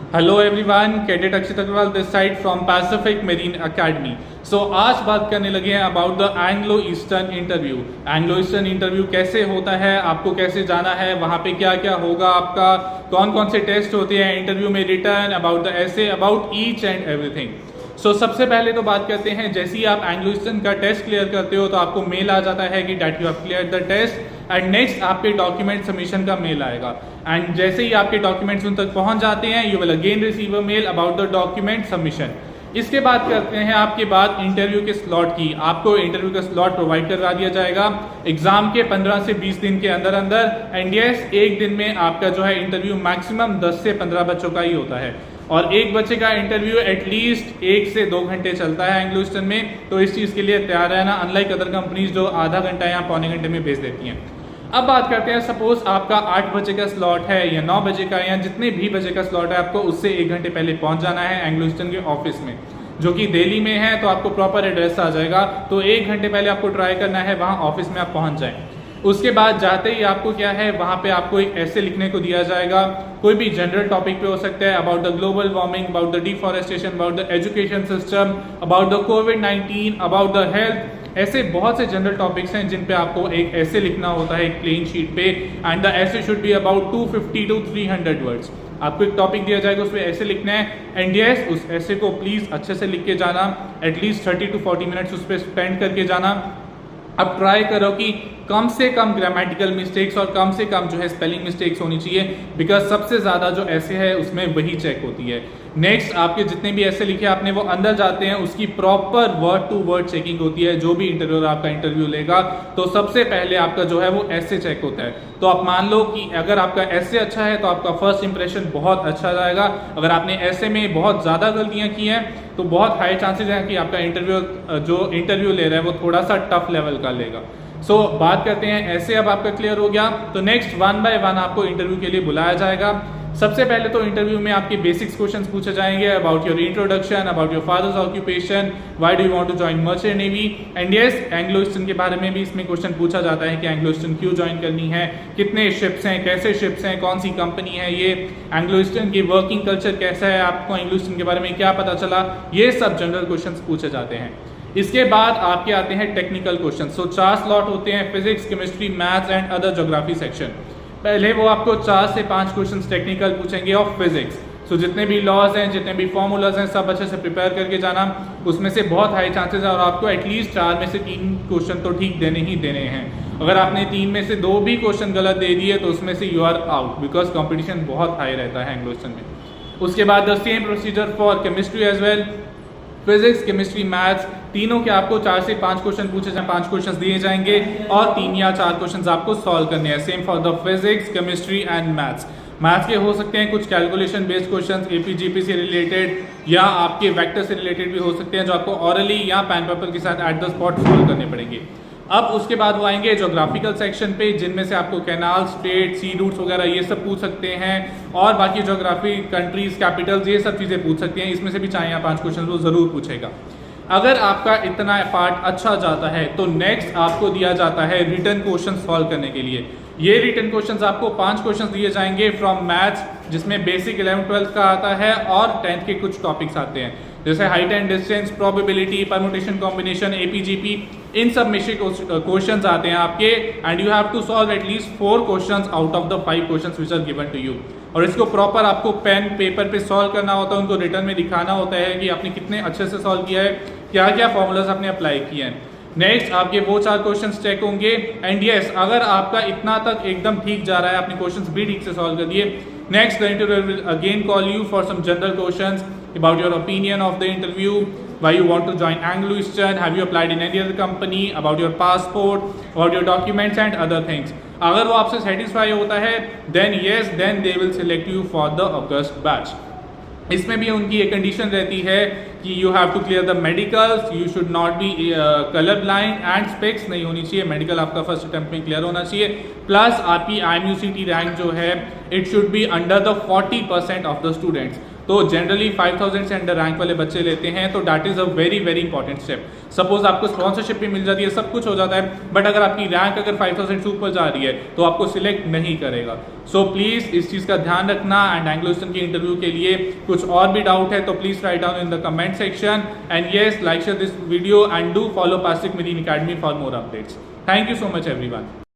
Hello everyone, cadet Akshit Agarwal this side from Pacific Marine Academy. So आज बात करने लगे हैं about the Anglo Eastern interview. Anglo Eastern interview कैसे होता है, आपको कैसे जाना है, वहाँ पे क्या क्या होगा, आपका कौन कौन से टेस्ट होते हैं इंटरव्यू में, written, about the essay, about each and everything. So सबसे पहले तो बात करते हैं, जैसे ही आप एंग्लो ईस्टर्न का टेस्ट क्लियर करते हो तो आपको मेल आ जाता है कि that you have clear the test and next आपके डॉक्यूमेंट सबमिशन का मेल आएगा। एंड जैसे ही आपके डॉक्यूमेंट्स उन तक पहुंच जाते हैं you will again receive a mail about the document submission. इसके बाद करते हैं आपके बाद इंटरव्यू के स्लॉट की। आपको इंटरव्यू का स्लॉट प्रोवाइड करवा दिया जाएगा एग्जाम के 15 से 20 दिन के अंदर अंदर। एंड यस, एक दिन में आपका जो है इंटरव्यू मैक्सिमम 10 से 15 बच्चों का ही होता है और एक बच्चे का इंटरव्यू एटलीस्ट 1 से 2 घंटे चलता है एंग्लो ईस्टर्न में। तो इस चीज़ के लिए तैयार रहना, अनलाइक अदर कंपनीज जो आधा घंटा या पौने घंटे में भेज देती हैं। अब बात करते हैं, सपोज आपका 8 बजे का स्लॉट है या 9 बजे का या जितने भी बजे का स्लॉट है, आपको उससे 1 घंटे पहले पहुंच जाना है एंग्लो ईस्टर्न के ऑफिस में, जो कि दिल्ली में है। तो आपको प्रॉपर एड्रेस आ जाएगा, तो 1 घंटे पहले आपको ट्राई करना है वहाँ ऑफिस में आप पहुँच जाएं। उसके बाद जाते ही आपको क्या है, वहाँ पे आपको एक ऐसे लिखने को दिया जाएगा, कोई भी जनरल टॉपिक पे हो सकता है, about the global warming, about the deforestation, about the education system, about the covid, about the health. ऐसे बहुत से जनरल टॉपिक्स हैं जिन पे आपको एक ऐसे लिखना होता है एक प्लेन शीट पे। एंड द ऐसे should be about 250 to 300 words. आपको एक टॉपिक दिया जाएगा, उसमें ऐसे लिखना है। एंड यस, उस ऐसे को प्लीज अच्छे से लिख के जाना, एटलीस्ट 30 to 40 मिनट्स उस पर स्पेंड करके जाना। अब ट्राई करो कि कम से कम ग्रामेटिकल मिस्टेक्स और कम से कम जो है स्पेलिंग मिस्टेक्स होनी चाहिए, बिकॉज सबसे ज़्यादा जो ऐसे है उसमें वही चेक होती है। नेक्स्ट, आपके जितने भी ऐसे लिखे आपने वो अंदर जाते हैं, उसकी proper word to word checking होती है। जो भी इंटरव्यूअर आपका इंटरव्यू लेगा तो सबसे पहले आपका जो है वो ऐसे चेक होता है। तो आप मान लो कि अगर आपका ऐसे अच्छा है तो आपका फर्स्ट इंप्रेशन बहुत अच्छा जाएगा। अगर आपने ऐसे में बहुत ज़्यादा गलतियाँ की हैं तो बहुत हाई चांसेस हैं कि आपका इंटरव्यू जो इंटरव्यू ले रहा है वो थोड़ा सा टफ लेवल का लेगा। सो बात करते हैं ऐसे, अब आपका क्लियर हो गया तो नेक्स्ट 1 by 1 आपको इंटरव्यू के लिए बुलाया जाएगा। सबसे पहले तो इंटरव्यू में आपके बेसिक्स क्वेश्चंस पूछे जाएंगे, about your introduction, about your father's occupation, why do you want to join merchant navy. And yes, Anglo Eastern के बारे में भी इसमें क्वेश्चन पूछा जाता है कि एंग्लो ईस्टर्न क्यों ज्वाइन करनी है, कितने शिप्स हैं, कैसे शिप्स हैं, कौन सी कंपनी है ये, एंग्लो ईस्टर्न की वर्किंग कल्चर कैसा है, आपको एंग्लो ईस्टर्न के बारे में क्या पता चला, ये सब जनरल क्वेश्चन पूछे जाते हैं। इसके बाद आपके आते हैं टेक्निकल क्वेश्चन। सो 4 स्लॉट होते हैं, physics, chemistry, maths and other geography section. पहले वो आपको 4 से 5 क्वेश्चंस टेक्निकल पूछेंगे ऑफ फिजिक्स। सो जितने भी लॉज हैं, जितने भी फॉर्मूलाज हैं, सब अच्छे से प्रिपेयर करके जाना। उसमें से बहुत हाई चांसेस है और आपको एटलीस्ट 4 में से 3 क्वेश्चन तो ठीक देने ही देने हैं। अगर आपने 3 में से 2 भी क्वेश्चन गलत दे दिए तो उसमें से you are out, because competition बहुत हाई रहता है एंग्लो ईस्टर्न में। उसके बाद the same procedure for chemistry as well, physics, chemistry, maths, तीनों के आपको 4 से 5 क्वेश्चन पूछे जाए, 5 क्वेश्चन दिए जाएंगे और 3 या 4 क्वेश्चन आपको सॉल्व करने हैं। Same for the physics, chemistry and maths. Maths के हो सकते हैं कुछ कैलकुलेशन बेस्ड क्वेश्चन, एपीजीपी से रिलेटेड या आपके वेक्टर से रिलेटेड भी हो सकते हैं, जो आपको ऑरली या पेन पेपर के साथ एट द स्पॉट सॉल्व करने पड़ेंगे। अब उसके बाद वो आएंगे ज्योग्राफिकल सेक्शन पे, जिनमें से आपको कैनाल, स्ट्रेट, सी रूट्स वगैरह ये सब पूछ सकते हैं और बाकी ज्योग्राफी, कंट्रीज, कैपिटल्स, ये सब चीज़ें पूछ सकती हैं। इसमें से भी 4 या 5 क्वेश्चन वो ज़रूर पूछेगा। अगर आपका इतना पार्ट अच्छा जाता है तो नेक्स्ट आपको दिया जाता है रिटन क्वेश्चन सॉल्व करने के लिए। ये रिटन क्वेश्चंस आपको 5 क्वेश्चंस दिए जाएंगे फ्रॉम मैथ्स, जिसमें बेसिक 11th-12th का आता है और 10th के कुछ टॉपिक्स आते हैं, जैसे height and distance, probability, permutation, combination, AP GP, इन सब में से क्वेश्चंस आते हैं आपके। And you have to solve at least 4 questions out of the 5 questions which are given to you. और इसको प्रॉपर आपको पेन पेपर पे सॉल्व करना होता है, उनको रिटर्न में दिखाना होता है कि आपने कितने अच्छे से सॉल्व किया है, क्या क्या फॉर्मूलाज आपने अप्लाई किए हैं। नेक्स्ट आपके वो 4 क्वेश्चंस चेक होंगे। एंड यस, अगर आपका इतना तक एकदम ठीक जा रहा है, आपने क्वेश्चंस भी ठीक से सॉल्व कर दिए, next the interviewer will again call you for some general questions about your opinion of the interview, why you want to join Anglo Eastern, have you applied in any other company, about your passport, about your documents and other things. अगर वो आपसे satisfy होता है then yes, then they will select you for the August batch. इसमें भी उनकी एक condition रहती है कि you have to clear the medicals, you should not be colour blind and specs नहीं होनी चाहिए। मेडिकल आपका फर्स्ट अटेम्प्ट में क्लियर होना चाहिए। प्लस आपकी IMUCT रैंक जो है it should be under the 40% of the students. तो जनरली 5000 से अंडर रैंक वाले बच्चे लेते हैं, तो that is a very very important step. Suppose आपको स्पॉन्सरशिप भी मिल जाती है, सब कुछ हो जाता है, बट अगर आपकी रैंक अगर 5000 से ऊपर जा रही है तो आपको सिलेक्ट नहीं करेगा। सो प्लीज़ इस चीज़ का ध्यान रखना। एंड एंग्लो ईस्टर्न के इंटरव्यू के लिए कुछ और भी डाउट है तो please write down in the comment section. And yes, like share this video and do follow Pacific marine academy for more updates. Thank you so much everyone.